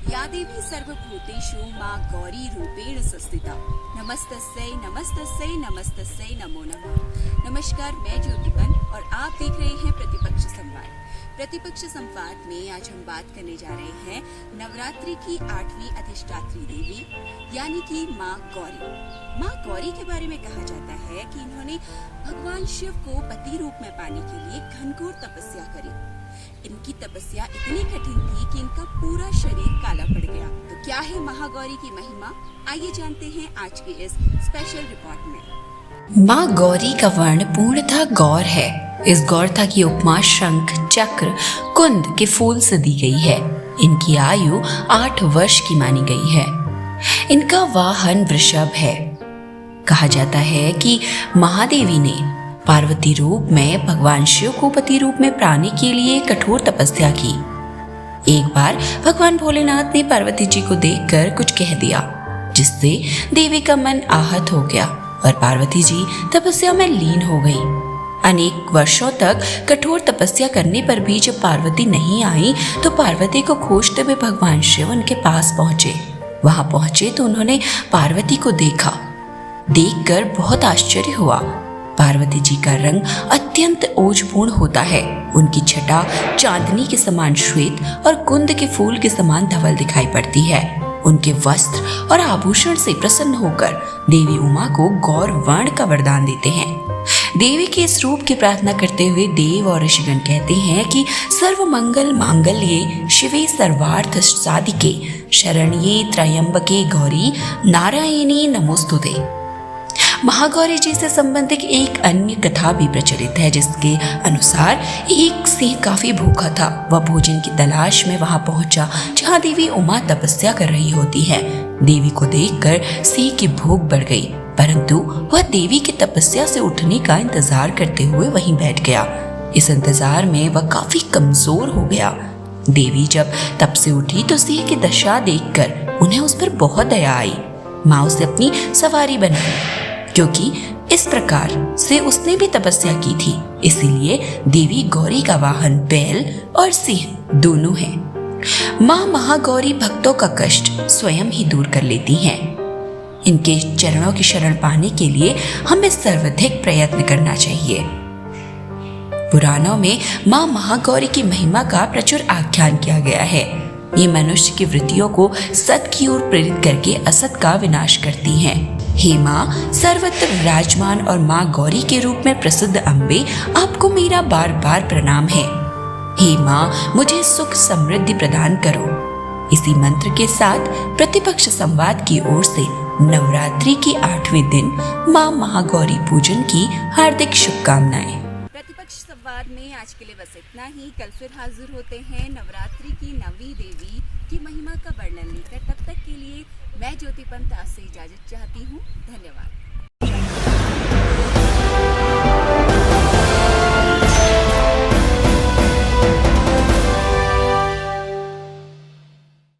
या देवी सर्वभूतेषु मां गौरी रूपेण संस्थिता। नमस्तस्यै नमस्तस्यै नमस्तस्यै नमो नमः। नमस्कार, मैं ज्योतिपन और आप देख रहे हैं प्रतिपक्ष संवाद। प्रतिपक्ष संवाद में आज हम बात करने जा रहे हैं नवरात्रि की 8वीं अधिष्ठात्री देवी यानी कि मां गौरी। मां गौरी के बारे में कहा जाता है कि इन्होंने भगवान शिव को पति रूप में पाने के लिए घनघोर तपस्या करी। इनकी तपस्या इतनी कठिन थी कि इनका पूरा शरीर काला पड़ गया। तो क्या है महागौरी की महिमा, आइए जानते हैं आज के इस स्पेशल रिपोर्ट में। माँ गौरी का वर्ण पूर्णतः गौर है। इस गौरता की उपमा शंख, चक्र, कुंद के फूल से दी गई है। इनकी आयु 8 वर्ष की मानी गई है। इनका वाहन वृषभ है। कहा जाता है कि महादेवी ने पार्वती रूप में भगवान शिव को पति रूप में पाने के लिए कठोर तपस्या की। एक बार भगवान भोलेनाथ ने पार्वती जी को देखकर कुछ कह दिया, जिससे देवी का मन आहत हो गया और पार्वती जी तपस्या में लीन हो गई। अनेक वर्षों तक कठोर तपस्या करने पर भी जब पार्वती नहीं आई तो पार्वती को खोजते हुए भगवान शिव उनके पास पहुंचे। वहां पहुंचे तो उन्होंने पार्वती को देखा। देखकर बहुत आश्चर्य हुआ। पार्वती जी का रंग अत्यंत ओजपूर्ण होता है। उनकी छटा चांदनी के समान श्वेत और कुंद के फूल के समान धवल दिखाई पड़ती है। उनके वस्त्र और आभूषण से प्रसन्न होकर देवी उमा को गौर वर्ण का वरदान देते हैं। देवी के इस रूप की प्रार्थना करते हुए देव और ऋषिगण कहते हैं कि सर्व मंगल मांगल्ये शिवे सर्वार्थ साधिके शरण्ये त्र्यंबके गौरी नारायणी नमोस्तुते। महागौरी जी से संबंधित एक अन्य कथा भी प्रचलित है, जिसके अनुसार एक सिंह काफी भूखा था। वह भोजन की तलाश में वहां पहुंचा जहां देवी उमा तपस्या कर रही होती है। देवी को देखकर सिंह की भूख बढ़ गई, परंतु वह देवी की तपस्या से उठने का इंतजार करते हुए वहीं बैठ गया। इस इंतजार में वह काफी कमजोर हो गया। देवी जब तप से उठी तो सिंह की दशा देखकर उन्हें उस पर बहुत दया आई। माँ उसे अपनी सवारी बनाई, क्योंकि इस प्रकार से उसने भी तपस्या की थी। इसीलिए देवी गौरी का वाहन बैल और सिंह दोनों है। माँ महागौरी भक्तों का कष्ट स्वयं ही दूर कर लेती हैं। इनके चरणों की शरण पाने के लिए हमें सर्वाधिक प्रयत्न करना चाहिए। पुराणों में माँ महागौरी की महिमा का प्रचुर आख्यान किया गया है। ये मनुष्य की वृत्तियों को सत की ओर प्रेरित करके असत का विनाश करती हैं। हे माँ सर्वत्र विराजमान और माँ गौरी के रूप में प्रसिद्ध अम्बे, आपको मेरा बार बार प्रणाम है। हे माँ मुझे सुख समृद्धि प्रदान करो। इसी मंत्र के साथ प्रतिपक्ष संवाद की ओर से नवरात्रि के 8वें दिन माँ महागौरी पूजन की हार्दिक शुभकामनाएं। प्रतिपक्ष संवाद में आज के लिए बस इतना ही। कल फिर हाजिर होते हैं नवरात्रि की 9वीं देवी की महिमा का वर्णन लेकर। तब तक के लिए मैं ज्योतिपन आपसे इजाजत चाहती हूँ। धन्यवाद।